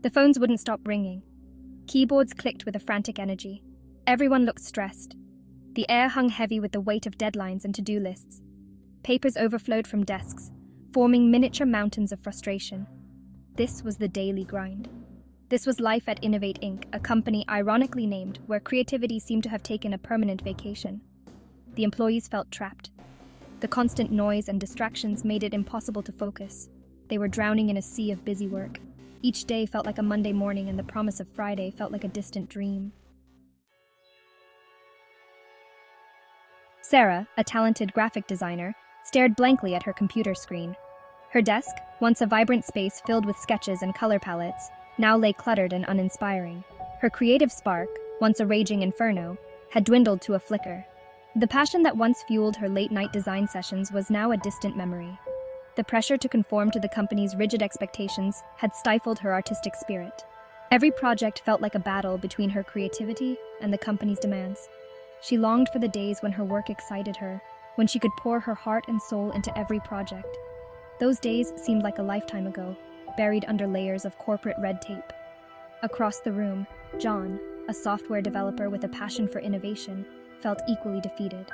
The phones wouldn't stop ringing. Keyboards clicked with a frantic energy. Everyone looked stressed. The air hung heavy with the weight of deadlines and to-do lists. Papers overflowed from desks, forming miniature mountains of frustration. This was the daily grind. This was life at Innovate Inc., a company ironically named where creativity seemed to have taken a permanent vacation. The employees felt trapped. The constant noise and distractions made it impossible to focus. They were drowning in a sea of busy work. Each day felt like a Monday morning, and the promise of Friday felt like a distant dream. Sarah, a talented graphic designer, stared blankly at her computer screen. Her desk, once a vibrant space filled with sketches and color palettes, now lay cluttered and uninspiring. Her creative spark, once a raging inferno, had dwindled to a flicker. The passion that once fueled her late-night design sessions was now a distant memory. The pressure to conform to the company's rigid expectations had stifled her artistic spirit. Every project felt like a battle between her creativity and the company's demands. She longed for the days when her work excited her, when she could pour her heart and soul into every project. Those days seemed like a lifetime ago, buried under layers of corporate red tape. Across the room, John, a software developer with a passion for innovation, felt equally defeated.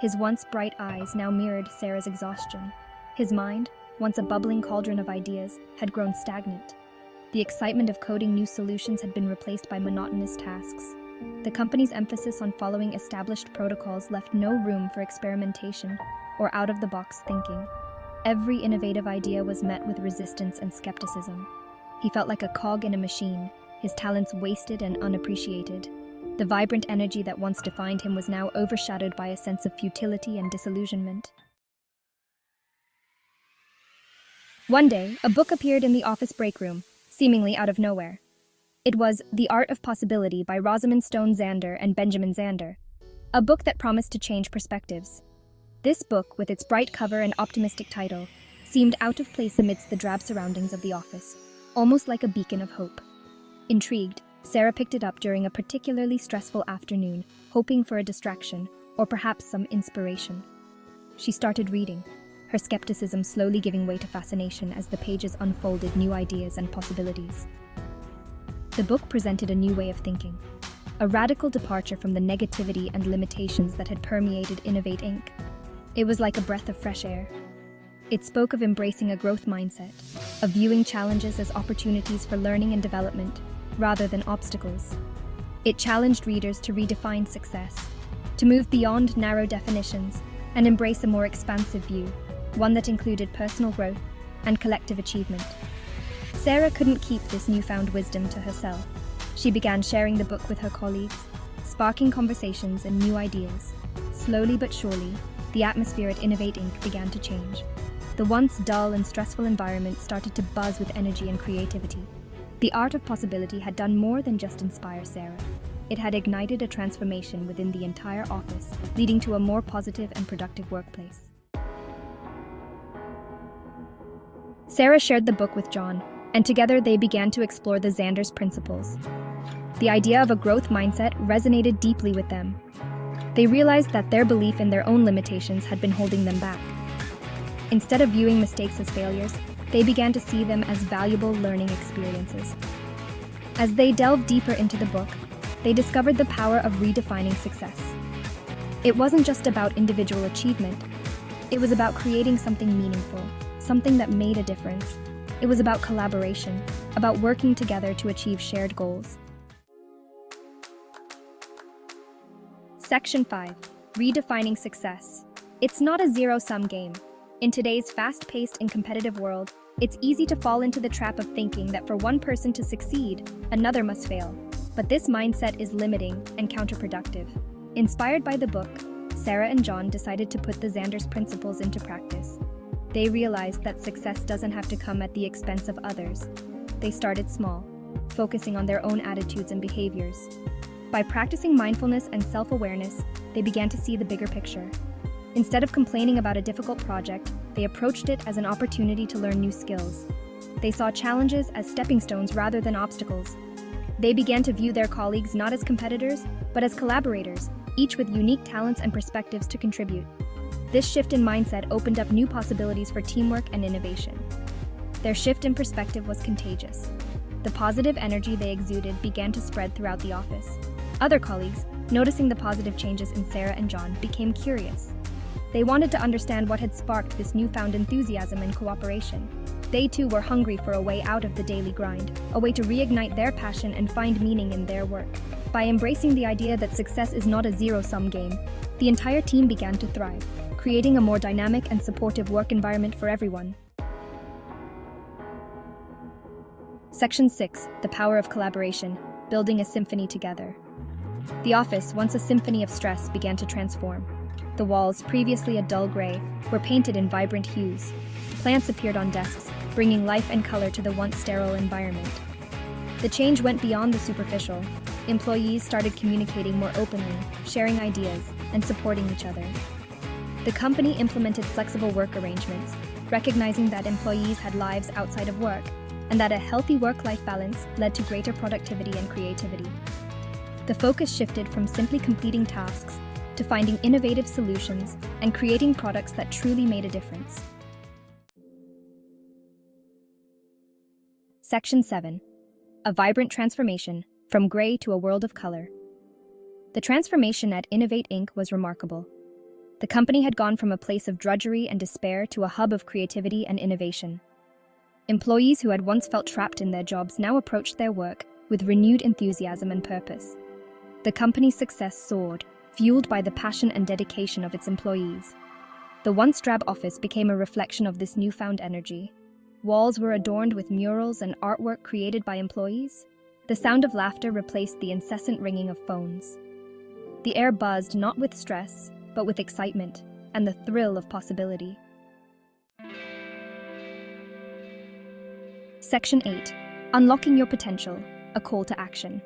His once bright eyes now mirrored Sarah's exhaustion. His mind, once a bubbling cauldron of ideas, had grown stagnant. The excitement of coding new solutions had been replaced by monotonous tasks. The company's emphasis on following established protocols left no room for experimentation or out-of-the-box thinking. Every innovative idea was met with resistance and skepticism. He felt like a cog in a machine, his talents wasted and unappreciated. The vibrant energy that once defined him was now overshadowed by a sense of futility and disillusionment. One day, a book appeared in the office break room, seemingly out of nowhere. It was The Art of Possibility by Rosamund Stone Zander and Benjamin Zander, a book that promised to change perspectives. This book, with its bright cover and optimistic title, seemed out of place amidst the drab surroundings of the office, almost like a beacon of hope. Intrigued, Sarah picked it up during a particularly stressful afternoon, hoping for a distraction, or perhaps some inspiration. She started reading, her skepticism slowly giving way to fascination as the pages unfolded new ideas and possibilities. The book presented a new way of thinking, a radical departure from the negativity and limitations that had permeated Innovate Inc. It was like a breath of fresh air. It spoke of embracing a growth mindset, of viewing challenges as opportunities for learning and development, rather than obstacles. It challenged readers to redefine success, to move beyond narrow definitions and embrace a more expansive view, one that included personal growth and collective achievement. Sarah couldn't keep this newfound wisdom to herself. She began sharing the book with her colleagues, sparking conversations and new ideas. Slowly but surely, the atmosphere at Innovate Inc. began to change. The once dull and stressful environment started to buzz with energy and creativity. The Art of Possibility had done more than just inspire Sarah. It had ignited a transformation within the entire office, leading to a more positive and productive workplace. Sarah shared the book with John, and together they began to explore the Zanders principles. The idea of a growth mindset resonated deeply with them. They realized that their belief in their own limitations had been holding them back. Instead of viewing mistakes as failures, they began to see them as valuable learning experiences. As they delved deeper into the book, they discovered the power of redefining success. It wasn't just about individual achievement. It was about creating something meaningful, something that made a difference. It was about collaboration, about working together to achieve shared goals. Section 5. Redefining success. It's not a zero-sum game. In today's fast-paced and competitive world, it's easy to fall into the trap of thinking that for one person to succeed, another must fail. But this mindset is limiting and counterproductive. Inspired by the book, Sarah and John decided to put the Zanders principles into practice. They realized that success doesn't have to come at the expense of others. They started small, focusing on their own attitudes and behaviors. By practicing mindfulness and self-awareness, they began to see the bigger picture. Instead of complaining about a difficult project, they approached it as an opportunity to learn new skills. They saw challenges as stepping stones rather than obstacles. They began to view their colleagues not as competitors, but as collaborators, each with unique talents and perspectives to contribute. This shift in mindset opened up new possibilities for teamwork and innovation. Their shift in perspective was contagious. The positive energy they exuded began to spread throughout the office. Other colleagues, noticing the positive changes in Sarah and John, became curious. They wanted to understand what had sparked this newfound enthusiasm and cooperation. They too were hungry for a way out of the daily grind, a way to reignite their passion and find meaning in their work. By embracing the idea that success is not a zero-sum game, the entire team began to thrive, creating a more dynamic and supportive work environment for everyone. Section 6. The Power of Collaboration, Building a Symphony Together. The office, once a symphony of stress, began to transform. The walls, previously a dull gray, were painted in vibrant hues. Plants appeared on desks, bringing life and color to the once sterile environment. The change went beyond the superficial. Employees started communicating more openly, sharing ideas, and supporting each other. The company implemented flexible work arrangements, recognizing that employees had lives outside of work, and that a healthy work-life balance led to greater productivity and creativity. The focus shifted from simply completing tasks to finding innovative solutions and creating products that truly made a difference. Section 7. A Vibrant Transformation, From Gray to a World of Color. The transformation at Innovate Inc. was remarkable. The company had gone from a place of drudgery and despair to a hub of creativity and innovation. Employees who had once felt trapped in their jobs now approached their work with renewed enthusiasm and purpose. The company's success soared, fueled by the passion and dedication of its employees. The once drab office became a reflection of this newfound energy. Walls were adorned with murals and artwork created by employees. The sound of laughter replaced the incessant ringing of phones. The air buzzed not with stress, but with excitement and the thrill of possibility. Section 8. Unlocking Your Potential, A Call to Action.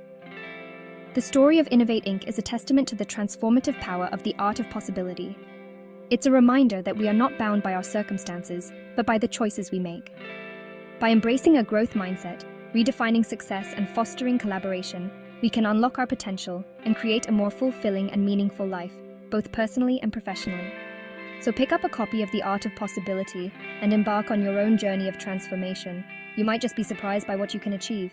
The story of Innovate Inc. is a testament to the transformative power of the art of possibility. It's a reminder that we are not bound by our circumstances, but by the choices we make. By embracing a growth mindset, redefining success, and fostering collaboration, we can unlock our potential and create a more fulfilling and meaningful life, both personally and professionally. So pick up a copy of The Art of Possibility and embark on your own journey of transformation. You might just be surprised by what you can achieve.